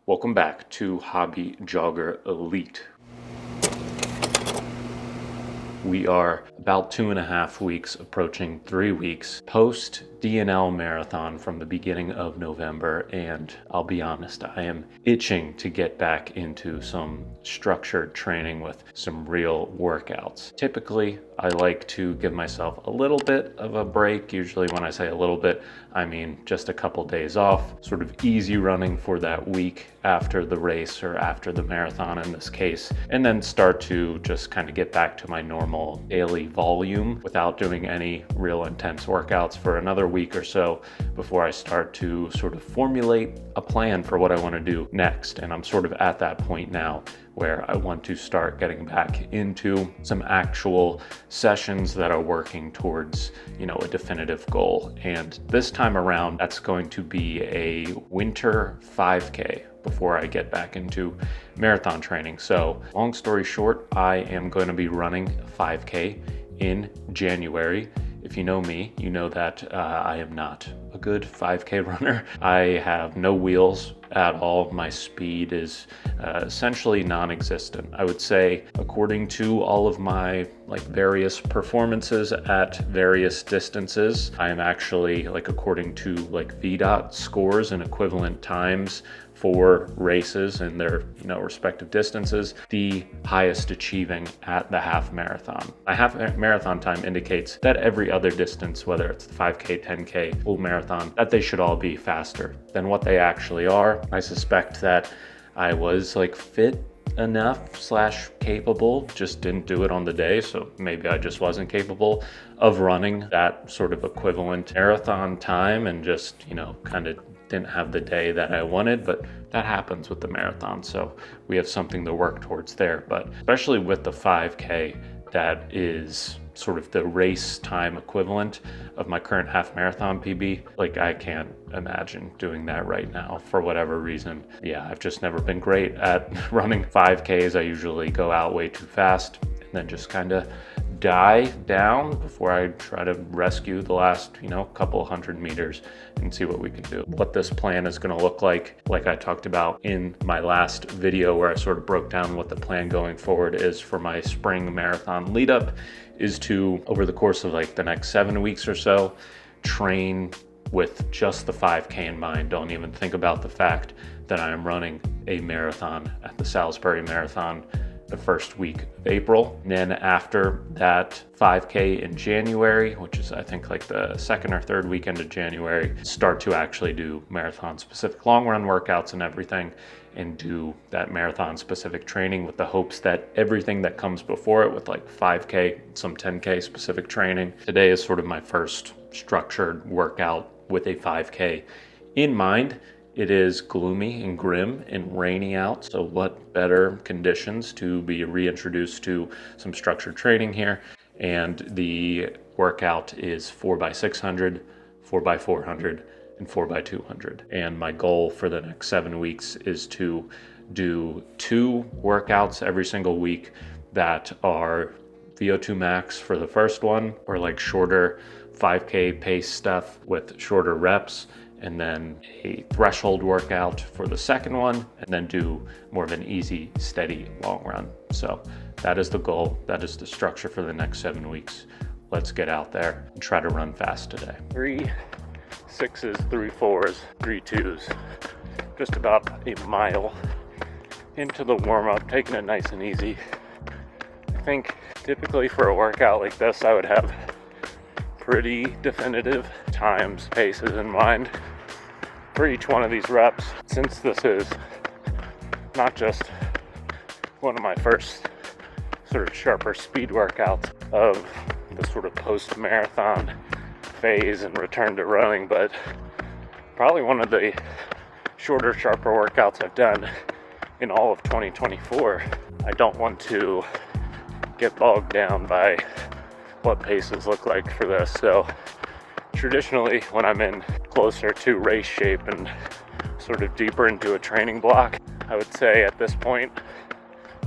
Welcome back to Hobby Jogger Elite. We are about 2.5 weeks, approaching 3 weeks post DNL marathon from the beginning of November, and I'll be honest, I am itching to get back into some structured training with some real workouts. Typically, I like to give myself a little bit of a break. Usually when I say a little bit, I mean just a couple days off, sort of easy running for that week after the race or after the marathon in this case, and then start to just kind of get back to my normal daily volume without doing any real intense workouts for another week or so before I start to sort of formulate a plan for what I want to do next. And I'm sort of at that point now where I want to start getting back into some actual sessions that are working towards, a definitive goal. And this time around, that's going to be a winter 5K before I get back into marathon training. So long story short, I am going to be running a 5K in January. If you know me, you know that I am not a good 5K runner. I have no wheels at all. My speed is essentially non-existent. I would say, according to all of my various performances at various distances, I am actually according to VDOT scores and equivalent times for races and their respective distances, the highest achieving at the half marathon. My half marathon time indicates that every other distance, whether it's the 5K, 10K, full marathon, that they should all be faster than what they actually are. I suspect that I was fit enough / capable, just didn't do it on the day, so maybe I just wasn't capable of running that sort of equivalent marathon time and just kind of didn't have the day that I wanted, but that happens with the marathon, so we have something to work towards there. But especially with the 5K, that is sort of the race time equivalent of my current half marathon PB. I can't imagine doing that right now for whatever reason. Yeah, I've just never been great at running 5Ks. I usually go out way too fast and then just kind of die down before I try to rescue the last, couple hundred meters and see what we can do. What this plan is going to look like I talked about in my last video where I sort of broke down what the plan going forward is for my spring marathon lead up, is to, over the course of the next 7 weeks or so, train with just the 5K in mind. Don't even think about the fact that I am running a marathon at the Salisbury Marathon the first week of April. And then after that 5K in January, which is I think the second or third weekend of January, start to actually do marathon specific long run workouts and everything, and do that marathon specific training with the hopes that everything that comes before it with 5K, some 10K specific training. Today is sort of my first structured workout with a 5K in mind. It is gloomy and grim and rainy out, so what better conditions to be reintroduced to some structured training here. And the workout is 4x600, 4x400, and 4x200. And my goal for the next 7 weeks is to do 2 workouts every single week that are VO2 max for the first one, or shorter 5K pace stuff with shorter reps, and then a threshold workout for the second one, and then do more of an easy, steady long run. So that is the goal. That is the structure for the next 7 weeks. Let's get out there and try to run fast today. 3 6s, 3 4s, 3 2s. Just about a mile into the warm-up, taking it nice and easy. I think typically for a workout like this, I would have pretty definitive times, paces in mind for each one of these reps. Since this is not just one of my first sort of sharper speed workouts of the sort of post-marathon phase and return to running, but probably one of the shorter, sharper workouts I've done in all of 2024. I don't want to get bogged down by what paces look like for this. So traditionally, when I'm in closer to race shape and sort of deeper into a training block, I would say at this point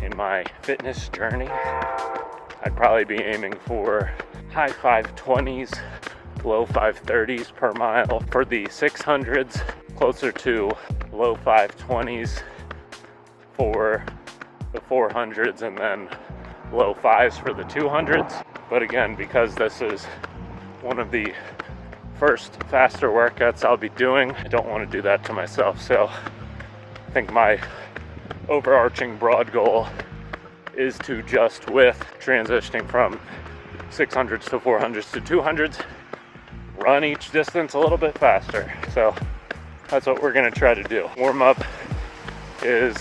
in my fitness journey, I'd probably be aiming for high 520s, low 530s per mile for the 600s, closer to low 520s for the 400s and then low 5s for the 200s. But again, because this is one of the first faster workouts I'll be doing, I don't want to do that to myself. So I think my overarching broad goal is to, just with transitioning from 600s to 400s to 200s, run each distance a little bit faster. So that's what we're gonna try to do. Warm up is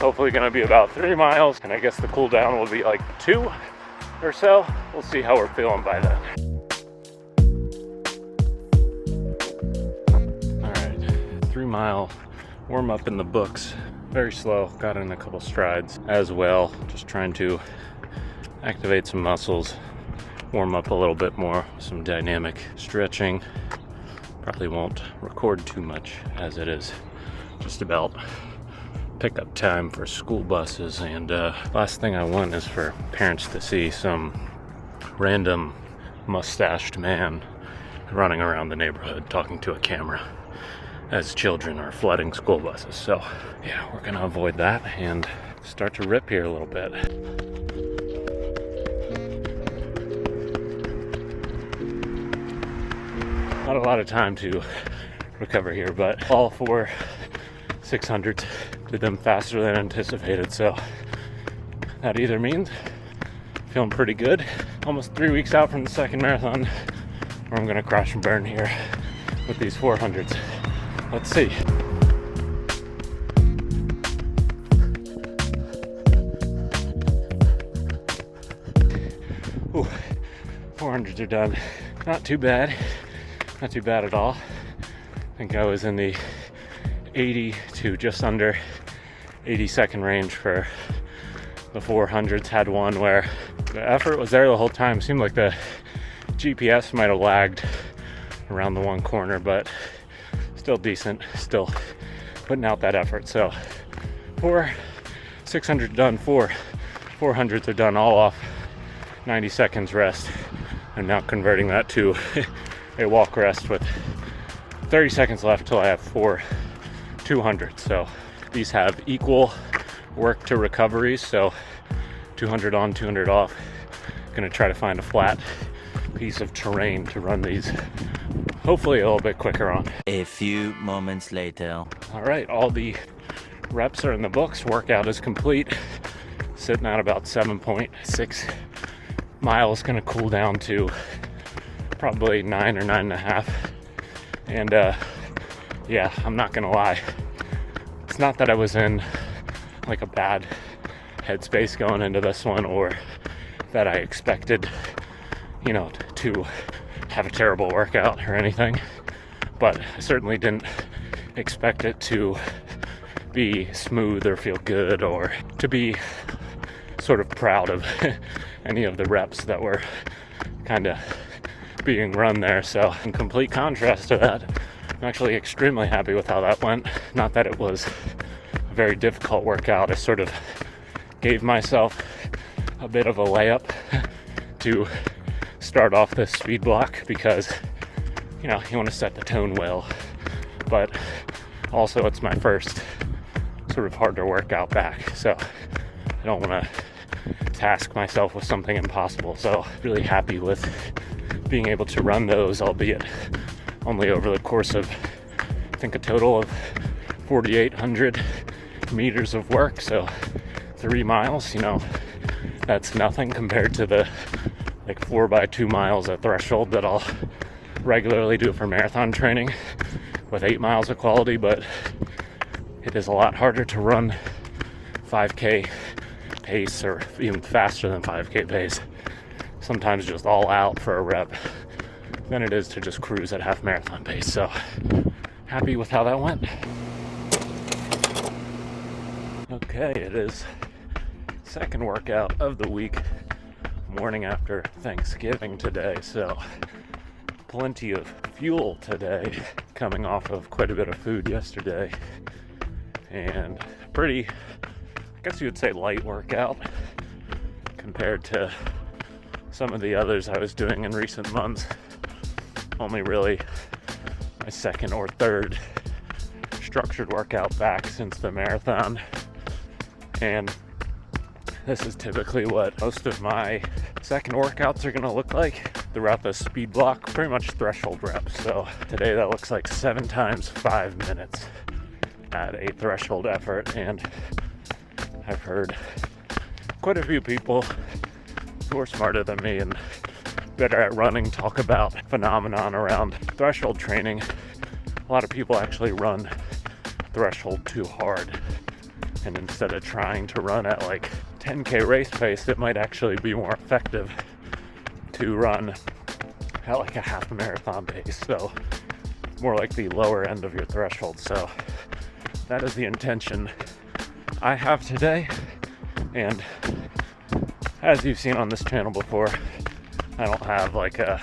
hopefully gonna be about 3 miles, and I guess the cool down will be like 2 or so. We'll see how we're feeling by then. All right, 3 mile warm up in the books. Very slow, got in a couple strides as well. Just trying to activate some muscles, warm up a little bit more, some dynamic stretching. Probably won't record too much as it is just about pickup time for school buses, and last thing I want is for parents to see some random mustached man running around the neighborhood talking to a camera as children are flooding school buses. So yeah, we're gonna avoid that and start to rip here a little bit. Not a lot of time to recover here, but all 4 600s did them faster than anticipated, so that either means feeling pretty good. Almost 3 weeks out from the second marathon, or I'm gonna crash and burn here with these 400s. Let's see. Ooh, 400s are done. Not too bad. Not too bad at all. I think I was in the 80 to just under 80-second range for the 400s. Had one where the effort was there the whole time. Seemed like the GPS might have lagged around the one corner, but still decent, still putting out that effort. So 4 600 done, 4 400s are done, all off 90 seconds rest. I'm now converting that to a walk rest with 30 seconds left till I have 4 200s. So these have equal work to recoveries. So 200 on, 200 off. Gonna try to find a flat piece of terrain to run these hopefully a little bit quicker on. A few moments later. All right, all the reps are in the books. Workout is complete. Sitting at about 7.6 miles. Gonna cool down to probably 9 or 9.5. And yeah, I'm not gonna lie, it's not that I was in like a bad headspace going into this one, or that I expected, you know, to have a terrible workout or anything, but I certainly didn't expect it to be smooth or feel good, or to be sort of proud of any of the reps that were kind of being run there. So in complete contrast to that, I'm actually extremely happy with how that went. Not that it was a very difficult workout. I sort of gave myself a bit of a layup to start off this speed block because, you know, you want to set the tone well, but also it's my first sort of harder workout back, so I don't want to task myself with something impossible. So really happy with being able to run those, albeit only over the course of, I think, a total of 4,800 meters of work. So 3 miles, you know, that's nothing compared to the like 4x2 miles at threshold that I'll regularly do for marathon training with 8 miles of quality. But it is a lot harder to run 5K pace, or even faster than 5K pace, sometimes just all out for a rep, than it is to just cruise at half marathon pace. So happy with how that went. Okay, it is second workout of the week, morning after Thanksgiving today, so plenty of fuel today, coming off of quite a bit of food yesterday, and pretty, I guess you would say, light workout compared to some of the others I was doing in recent months. Only really my second or third structured workout back since the marathon, and this is typically what most of my second workouts are going to look like throughout the speed block, pretty much threshold reps. So today that looks like 7 times 5 minutes at a threshold effort, and I've heard quite a few people who are smarter than me and better at running talk about phenomenon around threshold training. A lot of people actually run threshold too hard, and instead of trying to run at like 10K race pace, it might actually be more effective to run at like a half marathon pace. So more like the lower end of your threshold. So that is the intention I have today. And as you've seen on this channel before, I don't have like a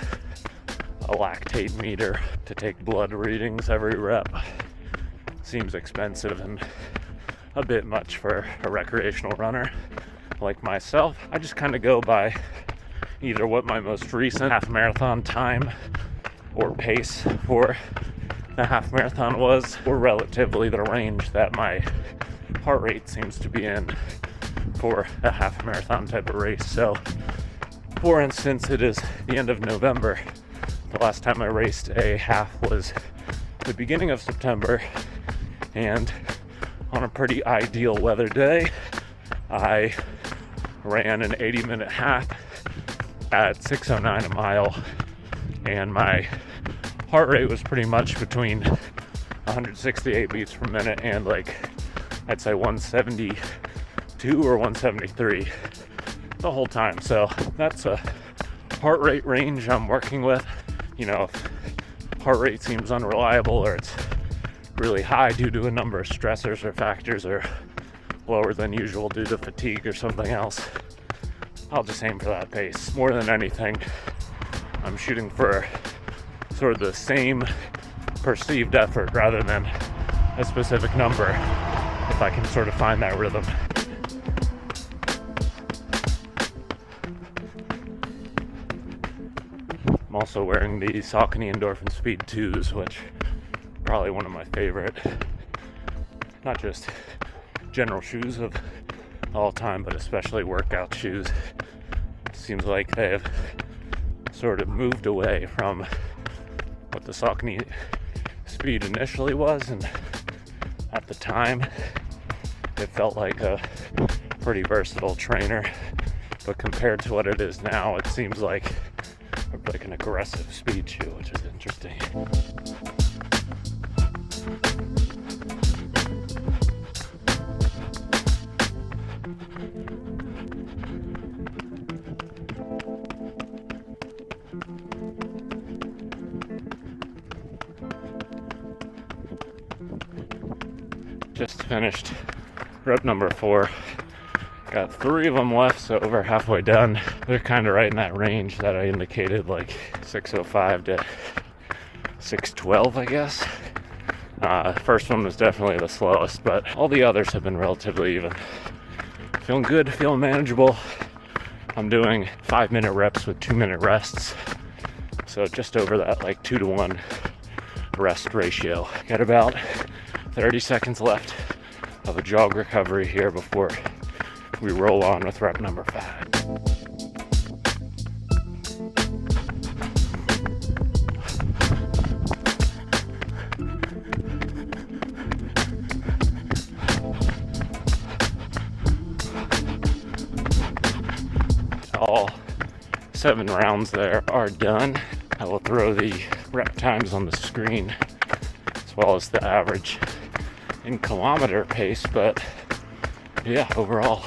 lactate meter to take blood readings every rep. Seems expensive and a bit much for a recreational runner like myself. I just kind of go by either what my most recent half marathon time or pace for the half marathon was, or relatively the range that my heart rate seems to be in for a half marathon type of race. So for instance, it is the end of November. The last time I raced a half was the beginning of September, and on a pretty ideal weather day, I ran an 80-minute half at 6:09 a mile, and my heart rate was pretty much between 168 beats per minute and like I'd say 172 or 173 the whole time. So that's a heart rate range I'm working with. You know, if heart rate seems unreliable or it's really high due to a number of stressors or factors, or lower than usual due to fatigue or something else, I'll just aim for that pace. More than anything, I'm shooting for sort of the same perceived effort rather than a specific number, if I can sort of find that rhythm. I'm also wearing the Saucony Endorphin Speed 2s, which are probably one of my favorite, not just general shoes of all time, but especially workout shoes. It seems like they've sort of moved away from what the Saucony Speed initially was, and at the time it felt like a pretty versatile trainer, but compared to what it is now, it seems like an aggressive speed shoe, which is interesting. Just finished rep number 4. Got 3 of them left, so over halfway done. They're kind of right in that range that I indicated, like 6:05 to 6:12, I guess. First one was definitely the slowest, but all the others have been relatively even. Feeling good, feeling manageable. I'm doing 5-minute reps with 2-minute rests, so just over that like 2-to-1 rest ratio. Got about 30 seconds left of a jog recovery here before we roll on with rep number 5. All 7 rounds there are done. I will throw the rep times on the screen as well as the average in kilometer pace, but yeah, overall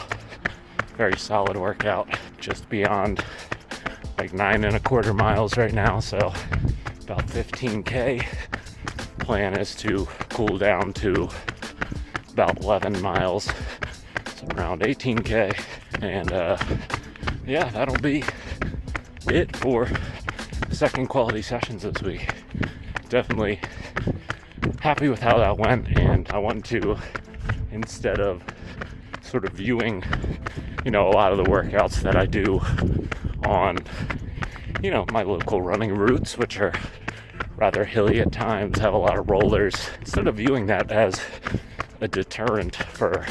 very solid workout. Just beyond like 9.25 miles right now, so about 15K. Plan is to cool down to about 11 miles, so around 18K, and yeah, that'll be it for second quality sessions this week. Definitely happy with how that went, and I want to, instead of sort of viewing, you know, a lot of the workouts that I do on, you know, my local running routes, which are rather hilly at times, have a lot of rollers. Instead of viewing that as a deterrent for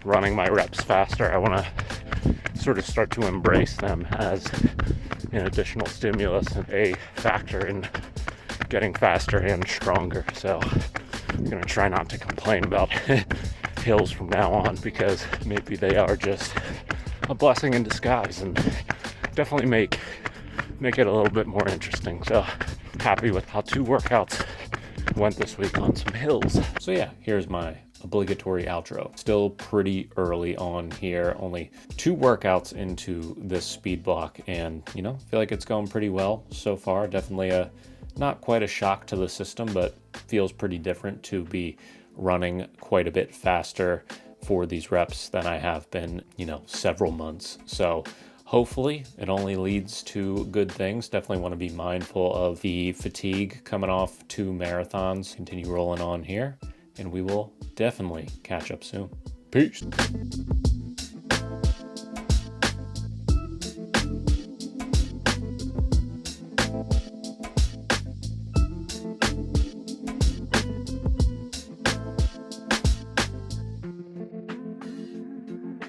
running my reps faster, I want to sort of start to embrace them as an additional stimulus and a factor in getting faster and stronger. So I'm going to try not to complain about hills from now on, because maybe they are just a blessing in disguise and definitely make it a little bit more interesting. So happy with how 2 workouts went this week on some hills. So yeah, here's my obligatory outro. Still pretty early on here, only 2 workouts into this speed block, and you know, feel like it's going pretty well so far. Definitely not quite a shock to the system, but feels pretty different to be running quite a bit faster for these reps than I have been, you know, several months. So hopefully it only leads to good things. Definitely want to be mindful of the fatigue coming off 2 marathons. Continue rolling on here, and we will definitely catch up soon. Peace.